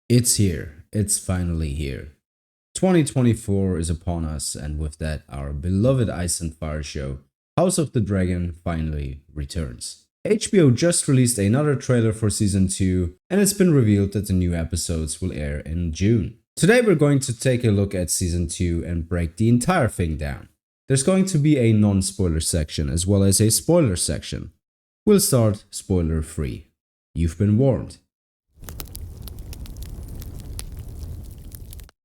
It's here. It's finally here. 2024 is upon us, and with that, our beloved Ice and Fire show, House of the Dragon, finally returns. HBO just released another trailer for season 2, and it's been revealed that the new episodes will air in June. Today, we're going to take a look at season 2 and break the entire thing down. There's going to be a non-spoiler section as well as a spoiler section. We'll start spoiler free. You've been warned.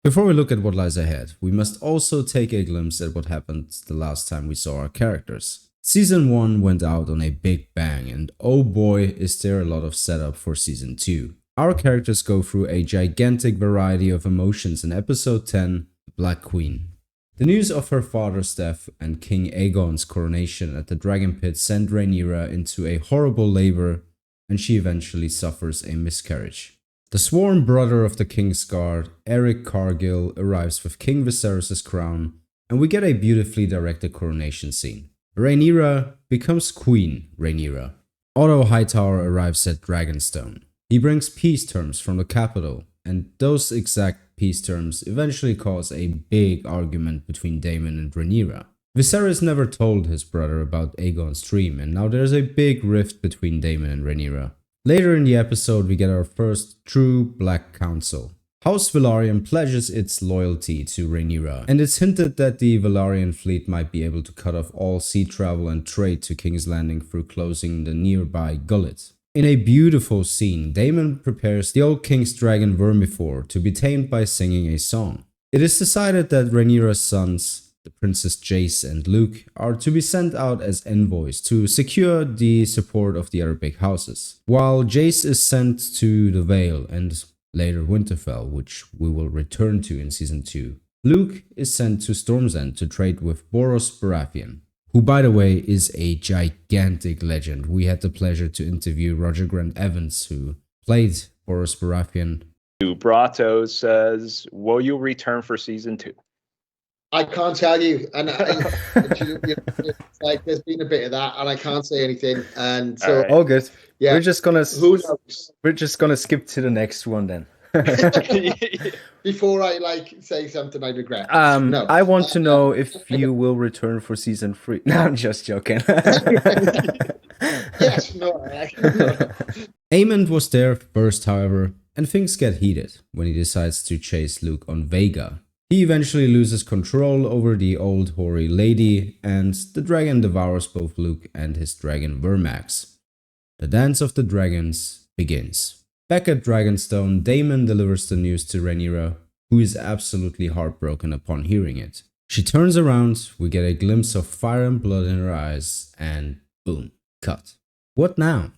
Before we look at what lies ahead, we must also take a glimpse at what happened the last time we saw our characters. Season 1 went out on a big bang, and oh boy is there a lot of setup for season 2. Our characters go through a gigantic variety of emotions in episode 10, The Black Queen. The news of her father's death and King Aegon's coronation at the Dragon Pit sent Rhaenyra into a horrible labor, and she eventually suffers a miscarriage. The sworn brother of the King's Guard, Eric Cargill, arrives with King Viserys' crown, and we get a beautifully directed coronation scene. Rhaenyra becomes Queen Rhaenyra. Otto Hightower arrives at Dragonstone. He brings peace terms from the capital, and those exact peace terms eventually cause a big argument between Daemon and Rhaenyra. Viserys never told his brother about Aegon's dream, and now there's a big rift between Daemon and Rhaenyra. Later in the episode, we get our first true Black Council. House Velaryon pledges its loyalty to Rhaenyra, and it's hinted that the Velaryon fleet might be able to cut off all sea travel and trade to King's Landing through closing the nearby gullet. In a beautiful scene, Daemon prepares the old King's dragon Vermithor to be tamed by singing a song. It is decided that Rhaenyra's sons, the Princes Jace and Luke, are to be sent out as envoys to secure the support of the other big houses. While Jace is sent to the Vale and later Winterfell, which we will return to in season 2, Luke is sent to Storm's End to trade with Boros Baratheon, who by the way is a gigantic legend. We had the pleasure to interview Roger Grant Evans, who played Boros Baratheon. Brato says, will you return for season 2? I can't tell you, and it's like there's been a bit of that, and I can't say anything. And so, right. All good. Yeah, we're just gonna skip to the next one then. Before I say something I regret. No. I want to know if you will return for season 3. No, I'm just joking. Yes, no. Aemond was there first, however, and things get heated when he decides to chase Luke on Vega. He eventually loses control over the old hoary lady, and the dragon devours both Luke and his dragon Vermax. The Dance of the Dragons begins. Back at Dragonstone, Daemon delivers the news to Rhaenyra, who is absolutely heartbroken upon hearing it. She turns around, we get a glimpse of fire and blood in her eyes, and boom, cut. What now?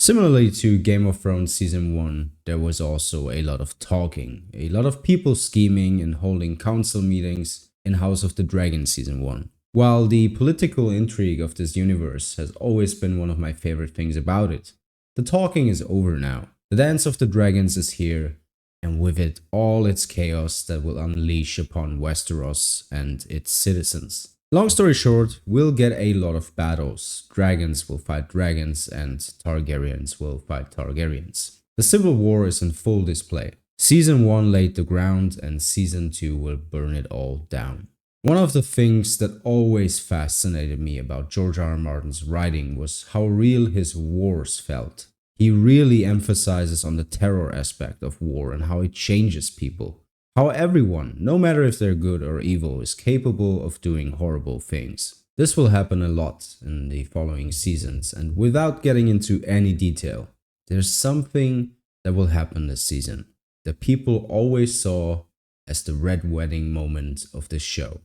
Similarly to Game of Thrones Season 1, there was also a lot of talking, a lot of people scheming and holding council meetings in House of the Dragon Season 1. While the political intrigue of this universe has always been one of my favorite things about it, the talking is over now. The Dance of the Dragons is here, and with it all its chaos that will unleash upon Westeros and its citizens. Long story short, we'll get a lot of battles. Dragons will fight dragons and Targaryens will fight Targaryens. The Civil War is in full display. Season 1 laid the ground and Season 2 will burn it all down. One of the things that always fascinated me about George R. R. Martin's writing was how real his wars felt. He really emphasizes on the terror aspect of war and how it changes people. How everyone, no matter if they're good or evil, is capable of doing horrible things. This will happen a lot in the following seasons, and without getting into any detail, there's something that will happen this season that people always saw as the red wedding moment of this show.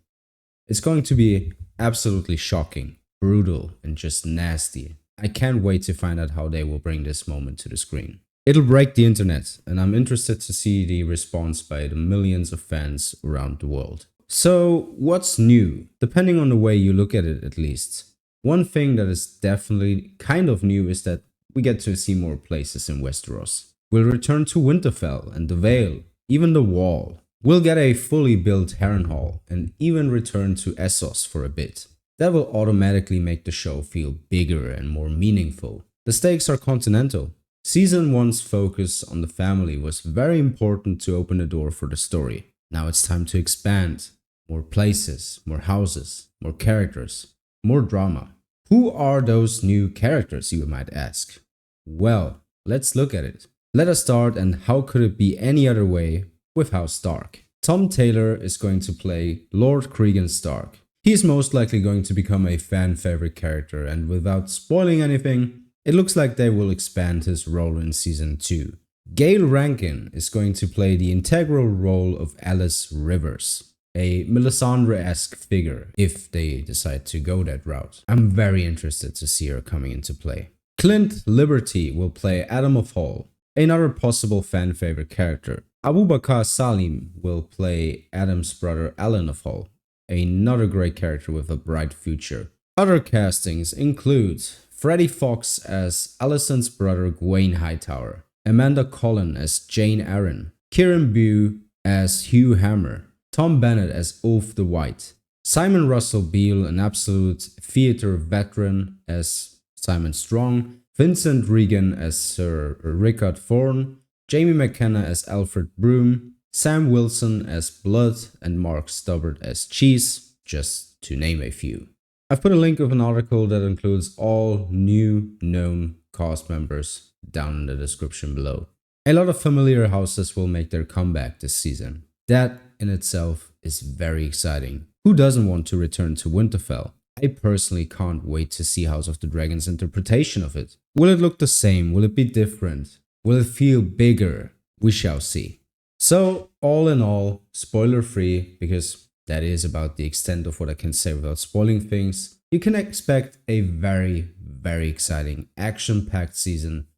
It's going to be absolutely shocking, brutal, and just nasty. I can't wait to find out how they will bring this moment to the screen. It'll break the internet, and I'm interested to see the response by the millions of fans around the world. So, what's new? Depending on the way you look at it, at least. One thing that is definitely kind of new is that we get to see more places in Westeros. We'll return to Winterfell and the Vale, even the Wall. We'll get a fully built Harrenhal and even return to Essos for a bit. That will automatically make the show feel bigger and more meaningful. The stakes are continental. Season 1's focus on the family was very important to open the door for the story. Now it's time to expand. More places, more houses, more characters, more drama. Who are those new characters, you might ask? Well, let's look at it. Let us start, and how could it be any other way, with House Stark. Tom Taylor is going to play Lord Cregan Stark. He is most likely going to become a fan favorite character, and without spoiling anything, it looks like they will expand his role in Season 2. Gail Rankin is going to play the integral role of Alice Rivers, a Melisandre-esque figure, if they decide to go that route. I'm very interested to see her coming into play. Clint Liberty will play Adam of Hall, another possible fan favorite character. Abubakar Salim will play Adam's brother Alan of Hall, another great character with a bright future. Other castings include Freddie Fox as Alicent's brother Gwaine Hightower, Amanda Collin as Jane Arryn, Kieran Bew as Hugh Hammer, Tom Bennett as Ulf the White, Simon Russell Beale, an absolute theatre veteran, as Simon Strong, Vincent Regan as Sir Rickard Thorne, Jamie McKenna as Alfred Broom, Sam Wilson as Blood, and Mark Stubbart as Cheese, just to name a few. I've put a link of an article that includes all new known cast members down in the description below. A lot of familiar houses will make their comeback this season. That in itself is very exciting. Who doesn't want to return to Winterfell? I personally can't wait to see House of the Dragon's interpretation of it. Will it look the same? Will it be different? Will it feel bigger? We shall see. So, all in all, spoiler free, because that is about the extent of what I can say without spoiling things, you can expect a very, very exciting, action-packed season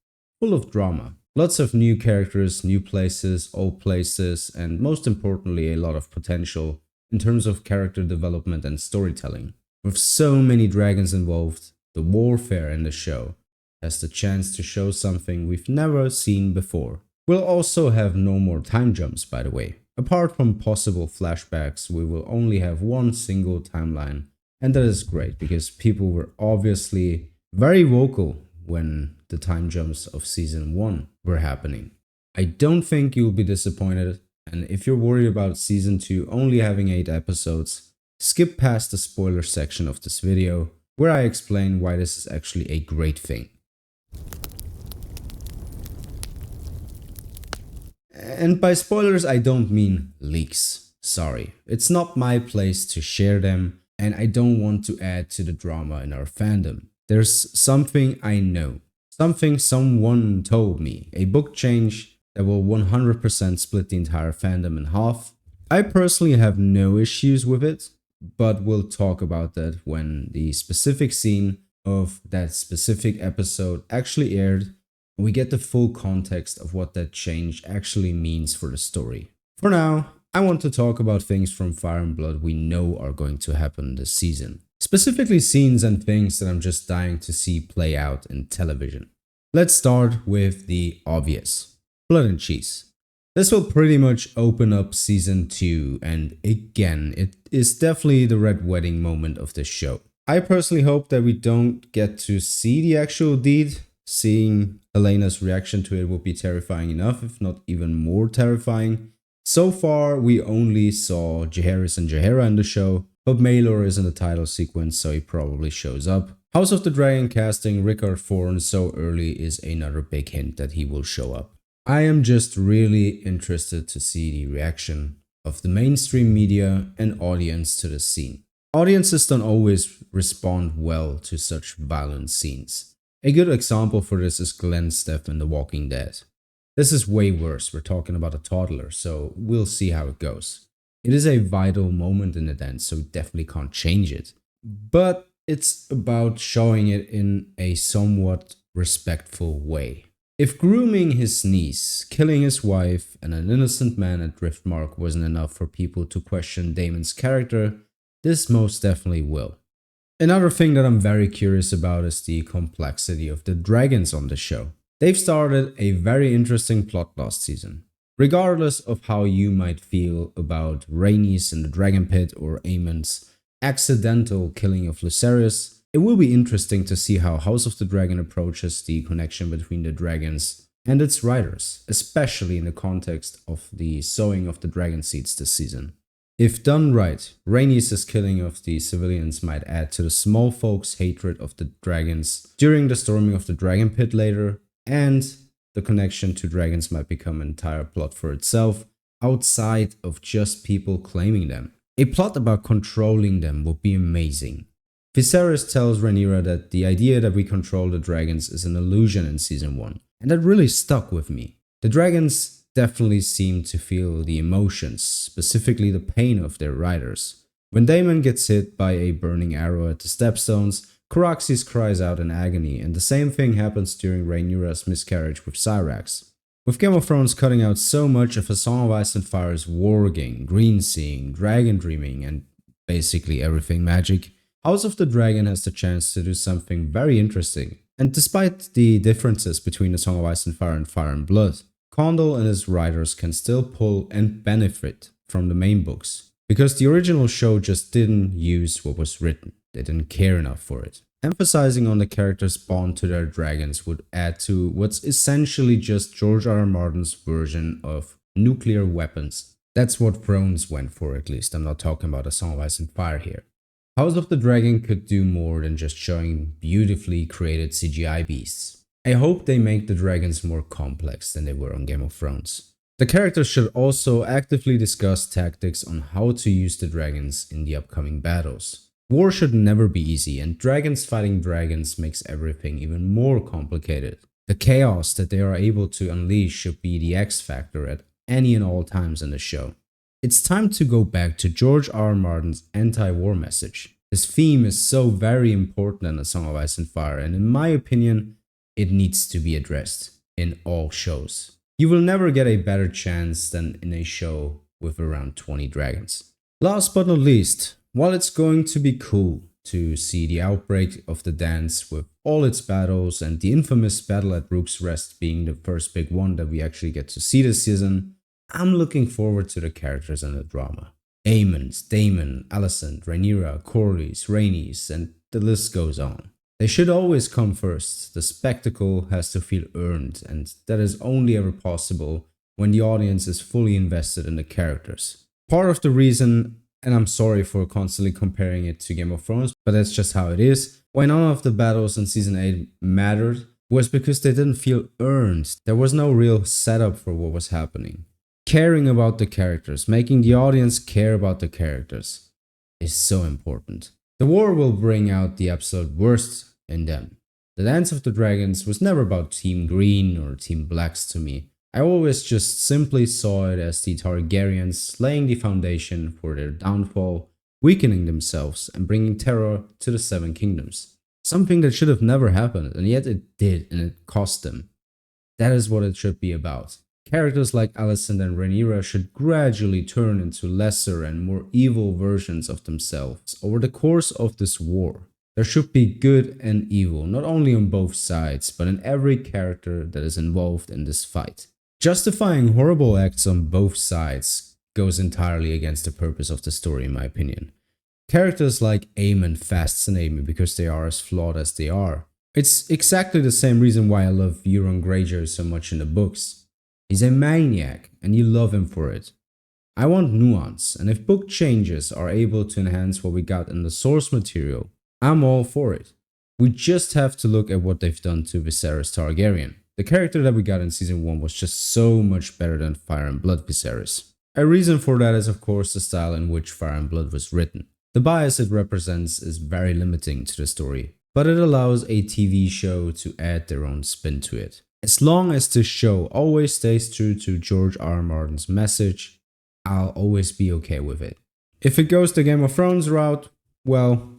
full of drama. Lots of new characters, new places, old places, and most importantly, a lot of potential in terms of character development and storytelling. With so many dragons involved, the warfare in the show has the chance to show something we've never seen before. We'll also have no more time jumps, by the way. Apart from possible flashbacks, we will only have one single timeline, and that is great because people were obviously very vocal when the time jumps of Season 1 were happening. I don't think you'll be disappointed, and if you're worried about Season 2 only having 8 episodes, skip past the spoiler section of this video, where I explain why this is actually a great thing. And by spoilers I don't mean leaks, sorry. It's not my place to share them, and I don't want to add to the drama in our fandom. There's something I know, something someone told me, a book change that will 100% split the entire fandom in half. I personally have no issues with it, but we'll talk about that when the specific scene of that specific episode actually aired, and we get the full context of what that change actually means for the story. For now, I want to talk about things from Fire and Blood we know are going to happen this season. Specifically scenes and things that I'm just dying to see play out in television. Let's start with the obvious. Blood and Cheese. This will pretty much open up Season 2, and again, it is definitely the red wedding moment of this show. I personally hope that we don't get to see the actual deed. Seeing Elena's reaction to it would be terrifying enough, if not even more terrifying. So far, we only saw Jaehaerys and Jaehaera in the show, but Maelor is in the title sequence, so he probably shows up. House of the Dragon casting Rickard Thorne so early is another big hint that he will show up. I am just really interested to see the reaction of the mainstream media and audience to the scene. Audiences don't always respond well to such violent scenes. A good example for this is Glenn Steph in The Walking Dead. This is way worse, we're talking about a toddler, so we'll see how it goes. It is a vital moment in the dance, so we definitely can't change it. But it's about showing it in a somewhat respectful way. If grooming his niece, killing his wife, and an innocent man at Driftmark wasn't enough for people to question Daemon's character, this most definitely will. Another thing that I'm very curious about is the complexity of the dragons on the show. They've started a very interesting plot last season. Regardless of how you might feel about Rhaenys in the Dragon Pit or Aemon's accidental killing of Lucerys, It will be interesting to see how House of the Dragon approaches the connection between the dragons and its writers, especially in the context of the sowing of the dragon seeds this season. If done right, Rhaenys' killing of the civilians might add to the small folks' hatred of the dragons during the storming of the dragon pit later, and the connection to dragons might become an entire plot for itself, outside of just people claiming them. A plot about controlling them would be amazing. Viserys tells Rhaenyra that the idea that we control the dragons is an illusion in season 1, and that really stuck with me. The dragons definitely seem to feel the emotions, specifically the pain of their riders. When Daemon gets hit by a burning arrow at the stepstones, Caraxes cries out in agony, and the same thing happens during Rhaenyra's miscarriage with Syrax. With Game of Thrones cutting out so much of A Song of Ice and Fire's warging, green seeing, dragon dreaming, and basically everything magic, House of the Dragon has the chance to do something very interesting. And despite the differences between A Song of Ice and Fire and Blood, Condell and his writers can still pull and benefit from the main books, because the original show just didn't use what was written. They didn't care enough for it. Emphasizing on the characters' bond to their dragons would add to what's essentially just George R. R. Martin's version of nuclear weapons. That's what Thrones went for, at least. I'm not talking about A Song of Ice and Fire here. House of the Dragon could do more than just showing beautifully created CGI beasts. I hope they make the dragons more complex than they were on Game of Thrones. The characters should also actively discuss tactics on how to use the dragons in the upcoming battles. War should never be easy, and dragons fighting dragons makes everything even more complicated. The chaos that they are able to unleash should be the X factor at any and all times in the show. It's time to go back to George R. R. Martin's anti-war message. This theme is so very important in A Song of Ice and Fire, and in my opinion, it needs to be addressed in all shows. You will never get a better chance than in a show with around 20 dragons. Last but not least, while it's going to be cool to see the outbreak of the dance with all its battles and the infamous battle at Rook's Rest being the first big one that we actually get to see this season, I'm looking forward to the characters and the drama. Aemond, Daemon, Alicent, Rhaenyra, Corlys, Rhaenys, and the list goes on. They should always come first. The spectacle has to feel earned, and that is only ever possible when the audience is fully invested in the characters. Part of the reason, and I'm sorry for constantly comparing it to Game of Thrones, but that's just how it is, why none of the battles in Season 8 mattered was because they didn't feel earned. There was no real setup for what was happening. Caring about the characters, making the audience care about the characters, is so important. The war will bring out the absolute worst in them. The Dance of the Dragons was never about Team Green or Team Blacks to me. I always just simply saw it as the Targaryens laying the foundation for their downfall, weakening themselves and bringing terror to the Seven Kingdoms. Something that should have never happened, and yet it did, and it cost them. That is what it should be about. Characters like Alicent and Rhaenyra should gradually turn into lesser and more evil versions of themselves over the course of this war. There should be good and evil, not only on both sides, but in every character that is involved in this fight. Justifying horrible acts on both sides goes entirely against the purpose of the story, in my opinion. Characters like Aemond fascinate me because they are as flawed as they are. It's exactly the same reason why I love Euron Greyjoy so much in the books. He's a maniac, and you love him for it. I want nuance, and if book changes are able to enhance what we got in the source material, I'm all for it. We just have to look at what they've done to Viserys Targaryen. The character that we got in Season 1 was just so much better than Fire and Blood Viserys. A reason for that is of course the style in which Fire and Blood was written. The bias it represents is very limiting to the story, but it allows a TV show to add their own spin to it. As long as this show always stays true to George R. R. Martin's message, I'll always be okay with it. If it goes the Game of Thrones route, well,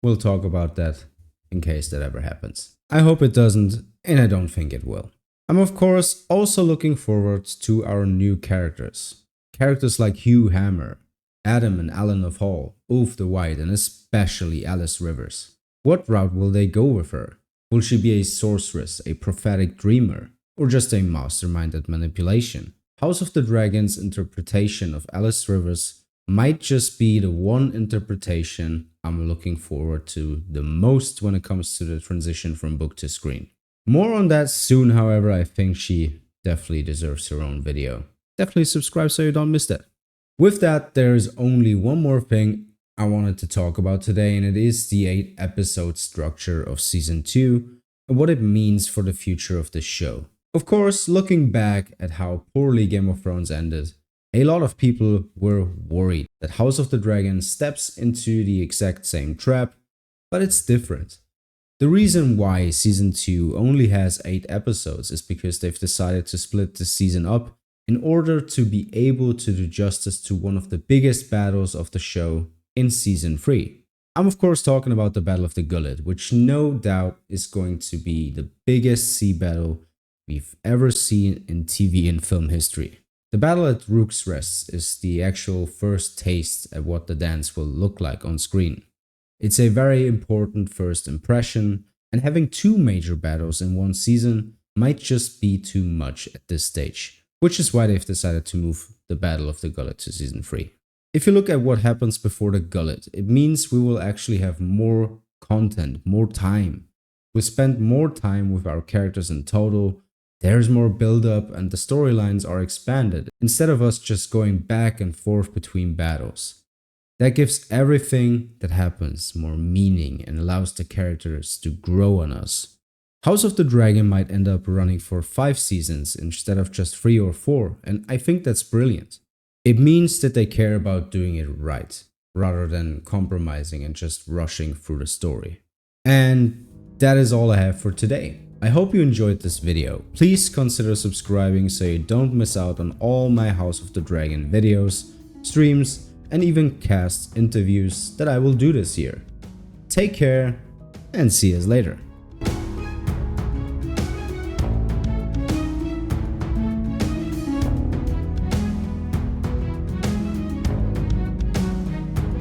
we'll talk about that in case that ever happens. I hope it doesn't, and I don't think it will. I'm of course also looking forward to our new characters. Characters like Hugh Hammer, Adam and Alan of Hall, Ulf the White, and especially Alice Rivers. What route will they go with her? Will she be a sorceress, a prophetic dreamer, or just a mastermind at manipulation? House of the Dragon's interpretation of Alice Rivers might just be the one interpretation I'm looking forward to the most when it comes to the transition from book to screen. More on that soon, however. I think she definitely deserves her own video. Definitely subscribe so you don't miss that. With that, there's only one more thing I wanted to talk about today, and it is the 8-episode structure of Season 2 and what it means for the future of the show. Of course, looking back at how poorly Game of Thrones ended, a lot of people were worried that House of the Dragon steps into the exact same trap, but it's different. The reason why Season 2 only has 8 episodes is because they've decided to split the season up in order to be able to do justice to one of the biggest battles of the show in Season 3. I'm of course talking about the Battle of the Gullet, which no doubt is going to be the biggest sea battle we've ever seen in TV and film history. The battle at Rook's Rest is the actual first taste at what the dance will look like on screen. It's a very important first impression, and having 2 major battles in one season might just be too much at this stage, which is why they've decided to move the Battle of the Gullet to Season 3. If you look at what happens before the Gullet, it means we will actually have more content, more time. We'll spend more time with our characters in total. There's more build-up and the storylines are expanded, instead of us just going back and forth between battles. That gives everything that happens more meaning and allows the characters to grow on us. House of the Dragon might end up running for 5 seasons instead of just 3 or 4, and I think that's brilliant. It means that they care about doing it right, rather than compromising and just rushing through the story. And that is all I have for today. I hope you enjoyed this video. Please consider subscribing so you don't miss out on all my House of the Dragon videos, streams, and even cast interviews that I will do this year. Take care and see us later.